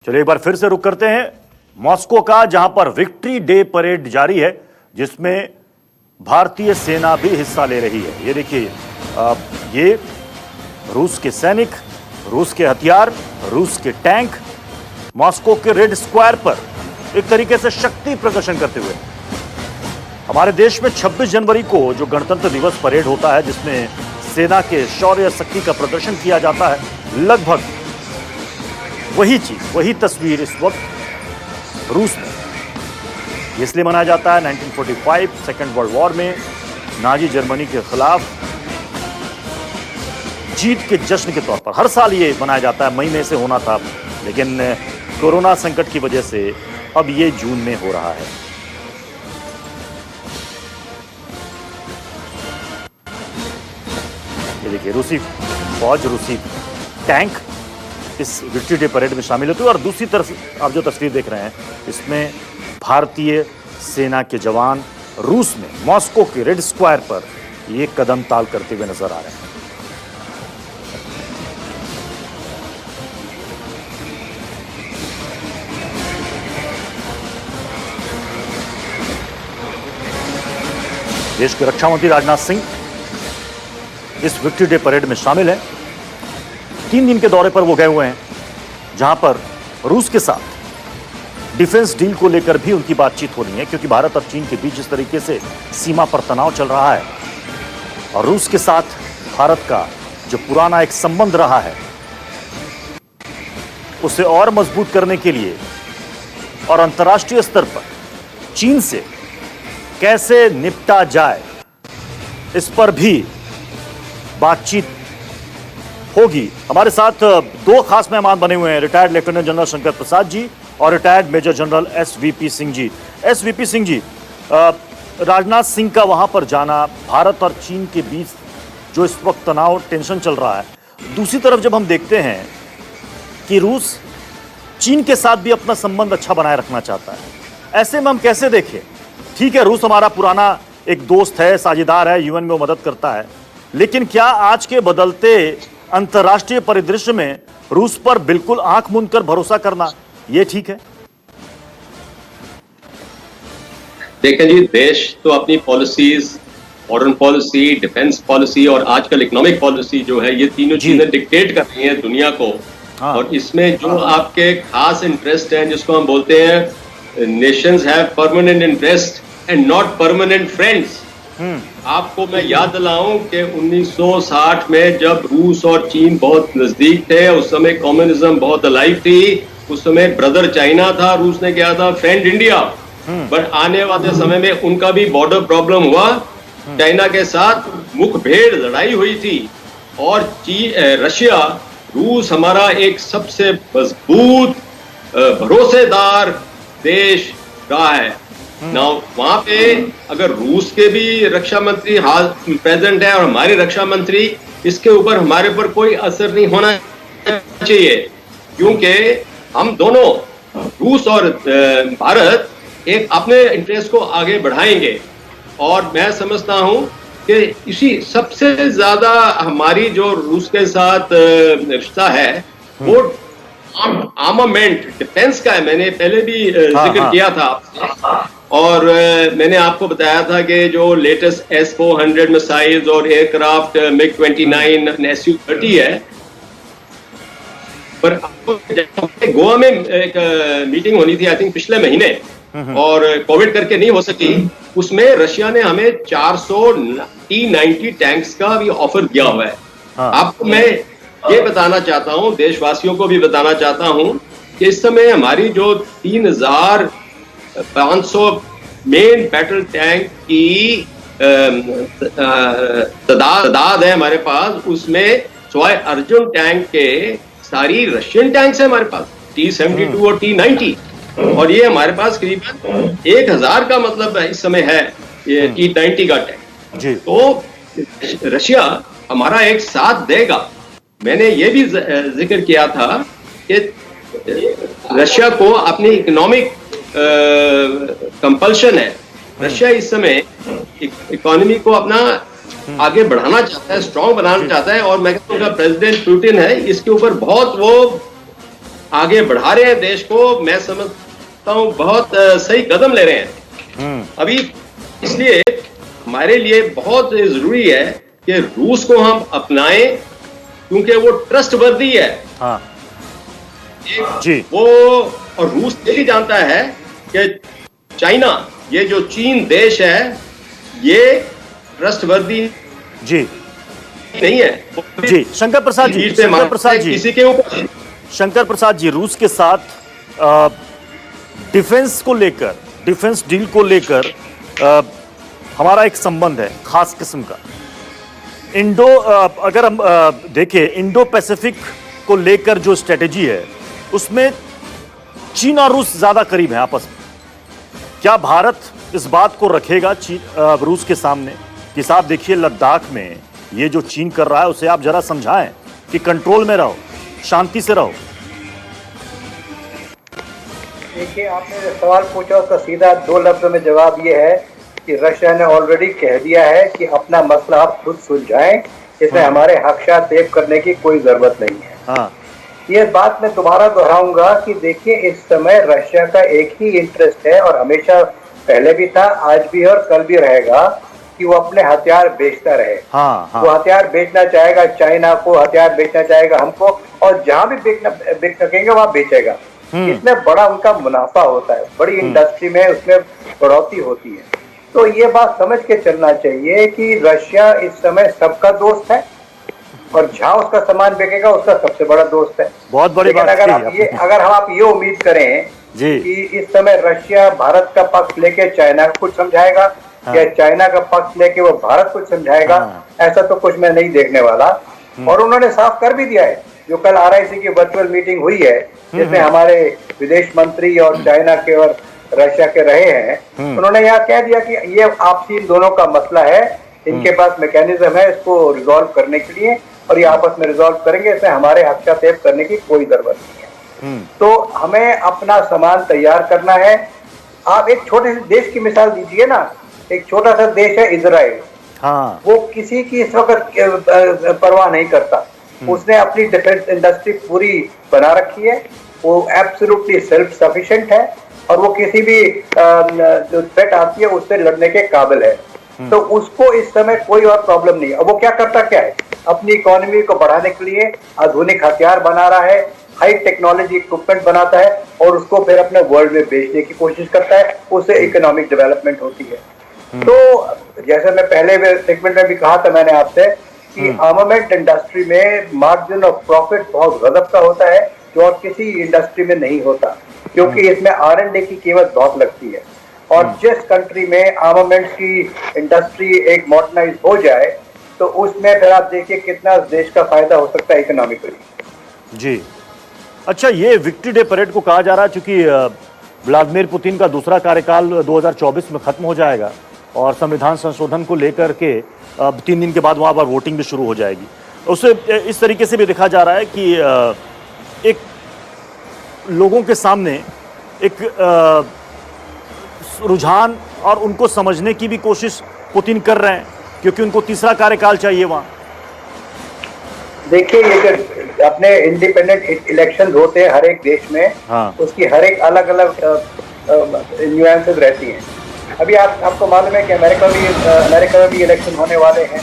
चलिए एक बार फिर से रुक करते हैं मॉस्को का, जहां पर विक्ट्री डे परेड जारी है, जिसमें भारतीय सेना भी हिस्सा ले रही है। ये देखिए, ये रूस के सैनिक, रूस के हथियार, रूस के टैंक मॉस्को के रेड स्क्वायर पर एक तरीके से शक्ति प्रदर्शन करते हुए। हमारे देश में 26 जनवरी को जो गणतंत्र दिवस परेड होता है, जिसमें सेना के शौर्य शक्ति का प्रदर्शन किया जाता है, लगभग वही चीज, वही तस्वीर इस वक्त रूस में इसलिए मनाया जाता है। 1945 सेकेंड वर्ल्ड वॉर में नाजी जर्मनी के खिलाफ जीत के जश्न के तौर पर हर साल ये मनाया जाता है। मई में से होना था, लेकिन कोरोना संकट की वजह से अब ये जून में हो रहा है। ये देखिए, रूसी फौज, रूसी टैंक इस विक्ट्री डे परेड में शामिल होते हैं, और दूसरी तरफ आप जो तस्वीर देख रहे हैं, इसमें भारतीय सेना के जवान रूस में मॉस्को के रेड स्क्वायर पर ये कदम ताल करते हुए नजर आ रहे हैं। देश के रक्षा मंत्री राजनाथ सिंह इस विक्ट्री डे परेड में शामिल हैं। 3 दिन के दौरे पर वो गए हुए हैं, जहां पर रूस के साथ डिफेंस डील को लेकर भी उनकी बातचीत हो रही है, क्योंकि भारत और चीन के बीच इस तरीके से सीमा पर तनाव चल रहा है, और रूस के साथ भारत का जो पुराना एक संबंध रहा है, उसे और मजबूत करने के लिए और अंतर्राष्ट्रीय स्तर पर चीन से कैसे निपटा जाए, इस पर भी बातचीत होगी। हमारे साथ 2 खास मेहमान बने हुए हैं, retired lieutenant general Shankar Prasad ji और retired major general SVP Singh ji. SVP Singh ji, Rajnath Singh का वहां पर जाना, भारत और चीन के बीच जो इस वक्त तनाव, टेंशन चल रहा है, दूसरी तरफ जब हम देखते हैं कि रूस चीन के साथ भी अपना संबंध अच्छा बनाए रखना चाहता है, ऐसे में हम कैसे देखें? ठीक है, रूस हमारा पुराना एक दोस्त है, साझेदार है, यूएन में वो मदद करता है, लेकिन क्या आज के बदलते अंतर्राष्ट्रीय परिदृश्य में रूस पर बिल्कुल आंख मूंद कर भरोसा करना ये ठीक है? देखें जी, देश तो अपनी policies, foreign policy, defence policy और आजकल इकोनॉमिक पॉलिसी जो है, ये तीनों चीजें डिक्टेट कर रही हैं दुनिया को। और इसमें जो आपके खास इंटरेस्ट हैं, जिसको हम बोलते हैं Nations have permanent interest and not permanent friends. आपको मैं याद दिलाऊं कि 1960 में जब रूस और चीन बहुत नजदीक थे, उस समय कम्युनिज्म बहुत अलाइव थी, उस समय ब्रदर चाइना था, रूस ने किया था फ्रेंड इंडिया। बट आने वाले समय में उनका भी बॉर्डर प्रॉब्लम हुआ, चाइना के साथ मुखभेड़ लड़ाई हुई थी, और रशिया, रूस हमारा एक सबसे मजबूत भरोसेदार देश रहा है ना। वहां पे अगर रूस के भी रक्षा मंत्री हाल प्रेजेंट है और हमारे रक्षा मंत्री, इसके ऊपर हमारे पर कोई असर नहीं होना चाहिए, क्योंकि हम दोनों, रूस और भारत, एक अपने इंटरेस्ट को आगे बढ़ाएंगे। और मैं समझता हूं कि इसी सबसे ज्यादा हमारी जो रूस के साथ रिश्ता है वो आर्मामेंट, डिफेंस का है। मैंने पहले भी जिक्र किया था आपसे, और मैंने आपको बताया था कि जो लेटेस्ट S-400 मिसाइल्स और एयरक्राफ्ट MiG-29 Su-30 है, पर गोवा में एक मीटिंग होनी थी, आई थिंक पिछले महीने, और कोविड करके नहीं हो सकी। उसमें रशिया ने हमें 400 T-90 टैंक्स का भी ऑफर दिया हुआ है। आपको मैं ये बताना चाहता हूं, देशवासियों को भी बताना चाहता हूं, कि इस समय हमारी जो 3500 मेन बैटल टैंक की तादाद है हमारे पास, उसमें सिवाय अर्जुन टैंक के सारी रशियन टैंक्स है हमारे पास, T-72 और T-90, और ये हमारे पास करीबन 1000 का मतलब इस समय है ये T-90 का टैंक। तो रशिया हमारा एक साथ देगा। मैंने ये भी जिक्र किया था कि रशिया को अपनी इकोनॉमिक कंपल्शन है। रशिया इस समय इकोनॉमी को अपना आगे बढ़ाना चाहता है, स्ट्रॉन्ग बनाना चाहता है, और मैं कहता हूँ प्रेसिडेंट पुतिन है इसके ऊपर बहुत वो आगे बढ़ा रहे हैं देश को, मैं समझता हूं बहुत सही कदम ले रहे हैं अभी। इसलिए हमारे लिए बहुत जरूरी है कि रूस को हम अपनाएं, क्योंकि वो ट्रस्टवर्दी है। हाँ जी। वो और रूस ये भी जानता है कि चाइना, ये जो चीन देश है, ये ट्रस्टवर्दी जी नहीं है जी। शंकर प्रसाद जी, शंकर प्रसाद जी, किसी के ऊपर, शंकर प्रसाद जी, रूस के साथ डिफेंस को लेकर, डिफेंस डील को लेकर हमारा एक संबंध है खास किस्म का। अगर हम देखें इंडो पैसिफिक को लेकर जो स्ट्रेटेजी है उसमें चीन और रूस ज्यादा करीब हैं आपस में। क्या भारत इस बात को रखेगा रूस के सामने कि साहब देखिए लद्दाख में ये जो चीन कर रहा है उसे आप जरा समझाएं कि कंट्रोल में रहो, शांति से रहो। देखिए, आपने जो सवाल पूछा उसका सीधा 2 लफ्ज़ों में जवाब ये है कि रशिया ने ऑलरेडी कह दिया है कि अपना मसला आप खुद सुलझाएं, इसमें हमारे हस्तक्षेप करने की कोई जरूरत नहीं है। हाँ। ये बात मैं दोबारा दोहराऊंगा कि देखिए, इस समय रशिया का एक ही इंटरेस्ट है और हमेशा पहले भी था, आज भी है और कल भी रहेगा, कि वो अपने हथियार बेचता रहे। हाँ। वो हथियार बेचना चाहेगा चाइना को, हथियार बेचना चाहेगा हमको, और जहां भी बेच सकेंगे वहां बेचेगा। इसमें बड़ा उनका मुनाफा होता है, बड़ी इंडस्ट्री में उसमें बढ़ोतरी होती है। तो ये बात समझ के चलना चाहिए कि रशिया इस समय सबका दोस्त है और जहां उसका सामान बिकेगा उसका सबसे बड़ा दोस्त है। बहुत बड़ी बात। अगर हम आप ये उम्मीद करें कि इस समय रशिया भारत का पक्ष लेके चाइना को कुछ समझाएगा, या चाइना का पक्ष लेके वो भारत कुछ समझाएगा, ऐसा तो कुछ मैं नहीं देखने वाला। और उन्होंने साफ कर भी दिया है, जो कल RIC की वर्चुअल मीटिंग हुई है जिसमें हमारे विदेश मंत्री और चाइना के और रशिया के रहे हैं, उन्होंने यहाँ कह दिया कि ये आपसी इन दोनों का मसला है, इनके पास मैकेनिज्म है इसको रिजॉल्व करने के लिए, और ये आपस में रिजॉल्व करेंगे, इसमें हमारे हस्तक्षेप करने की कोई जरूरत नहीं है। तो हमें अपना सामान तैयार करना है। आप एक छोटे से देश की मिसाल दीजिए ना, एक छोटा सा देश है इजराइल। हाँ। वो किसी की इस वक्त परवाह नहीं करता, उसने अपनी डिफेंस इंडस्ट्री पूरी बना रखी है, वो एब्सोल्युटली सेल्फ सफिशिएंट है और वो किसी भी जो थ्रेट आती है उससे लड़ने के काबिल है। तो उसको इस समय कोई और प्रॉब्लम नहीं है। अब वो क्या करता क्या है, अपनी इकोनॉमी को बढ़ाने के लिए आधुनिक हथियार बना रहा है, हाई टेक्नोलॉजी इक्विपमेंट बनाता है और उसको फिर अपने वर्ल्ड में बेचने की कोशिश करता है, उससे इकोनॉमिक डेवलपमेंट होती है। तो जैसे मैं पहले सेगमेंट में भी कहा था मैंने आपसे कि आर्मामेंट इंडस्ट्री में मार्जिन ऑफ प्रॉफिट बहुत गजब का होता है, जो और किसी इंडस्ट्री में नहीं होता, क्योंकि इसमें R&D की कीमत बहुत लगती है। और जिस कंट्री में आर्मामेंट्स की इंडस्ट्री एक मॉडर्नाइज हो जाए तो उसमें फिर आप देखिए कितना देश का फायदा हो सकता है इकोनॉमिकली। जी। अच्छा, ये विक्ट्री डे परेड को कहा जा रहा है क्योंकि व्लादिमीर पुतिन का दूसरा कार्यकाल 2024 में खत्म हो जाएगा और संविधान संशोधन को लेकर के 3 दिन के बाद वहां पर वोटिंग भी शुरू हो जाएगी। उसे इस तरीके से भी देखा जा रहा है कि एक लोगों के सामने एक रुझान और उनको समझने की भी कोशिश पुतिन कर रहे हैं, क्योंकि उनको तीसरा कार्यकाल चाहिए वहां। देखिए, ये जो अपने इंडिपेंडेंट इलेक्शन होते हैं हर एक देश में, उसकी हर एक अलग अलग न्यूएंसेस रहती हैं। अभी आपको मालूम है कि अमेरिका में भी इलेक्शन होने वाले हैं,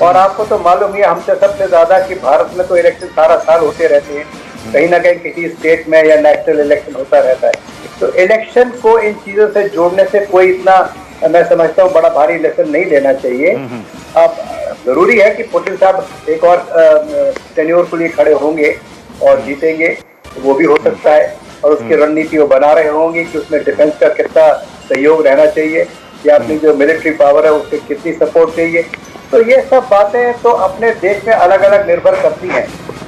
और आपको तो मालूम ही है हमसे सबसे ज्यादा कि भारत में तो इलेक्शन सारा साल होते रहते हैं, कहीं ना कहीं किसी स्टेट में या नेशनल इलेक्शन होता रहता है। तो इलेक्शन को इन चीजों से जोड़ने से कोई इतना, मैं समझता हूँ, बड़ा भारी इलेक्शन नहीं लेना चाहिए। अब जरूरी है कि पुतिन साहब एक और टेन्योर के लिए खड़े होंगे और जीतेंगे, वो भी हो सकता है, और उसकी रणनीति वो बना रहे होंगे कि उसमें डिफेंस का कितना सहयोग रहना चाहिए या अपनी जो मिलिट्री पावर है उससे कितनी सपोर्ट चाहिए। तो ये सब बातें तो अपने देश में अलग अलग निर्भर करती हैं।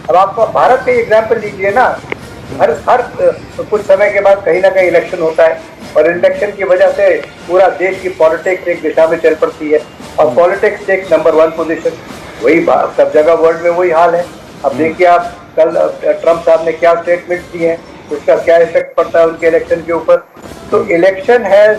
अब आपको भारत का एग्जाम्पल लीजिए ना, हर कुछ समय के बाद कहीं ना कहीं इलेक्शन होता है, और इलेक्शन की वजह से पूरा देश की पॉलिटिक्स एक दिशा में चल पड़ती है, और पॉलिटिक्स टेक्स नंबर 1 पोजीशन। वही सब जगह वर्ल्ड में वही हाल है। अब देखिए आप कल ट्रम्प साहब ने क्या स्टेटमेंट दिए हैं, उसका क्या इफेक्ट पड़ता है उनके इलेक्शन के ऊपर। तो इलेक्शन हैज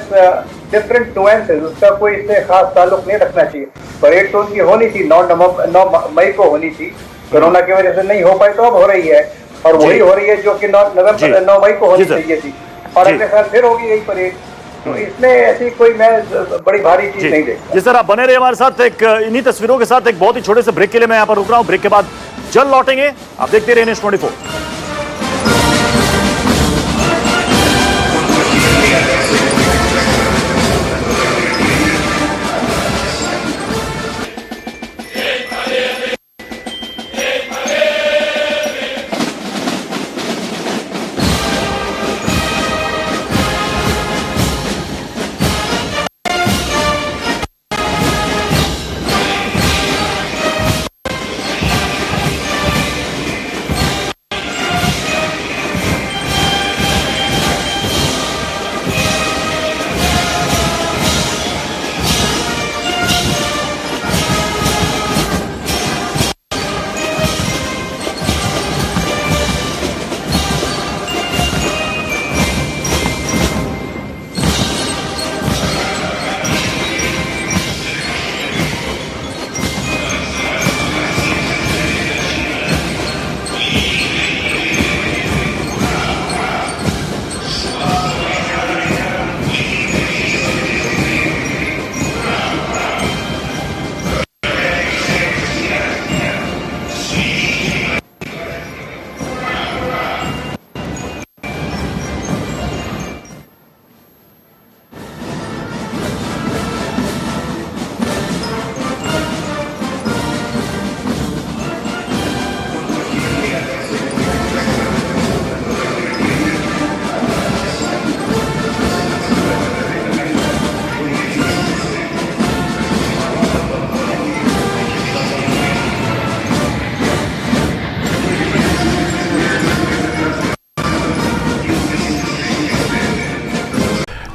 डिफरेंट नुएंसेस, उसका कोई इससे खास ताल्लुक नहीं रखना चाहिए। परेड तो उनकी होनी थी, 9 मई को होनी थी, कोरोना की वजह से नहीं हो पाई, तो अब हो रही है। और वही हो रही है जो कि 9 मई को होनी जी सर। चाहिए थी, और जी। अगले साल फिर होगी यही परेड। तो इसमें ऐसी कोई मैं बड़ी भारी चीज नहीं देखता। जी सर, आप बने रहे हमारे साथ। एक इन्हीं तस्वीरों के साथ एक बहुत ही छोटे से ब्रेक के लिए मैं यहाँ पर रुक रहा हूँ। ब्रेक के बाद जल्द लौटेंगे। आप देखते रहिए News 24।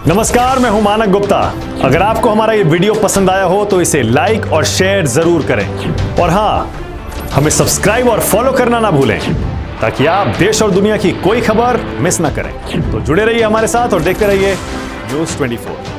नमस्कार, मैं हूं मानक गुप्ता। अगर आपको हमारा ये वीडियो पसंद आया हो तो इसे लाइक और शेयर जरूर करें, और हां, हमें सब्सक्राइब और फॉलो करना ना भूलें ताकि आप देश और दुनिया की कोई खबर मिस ना करें। तो जुड़े रहिए हमारे साथ और देखते रहिए News 24।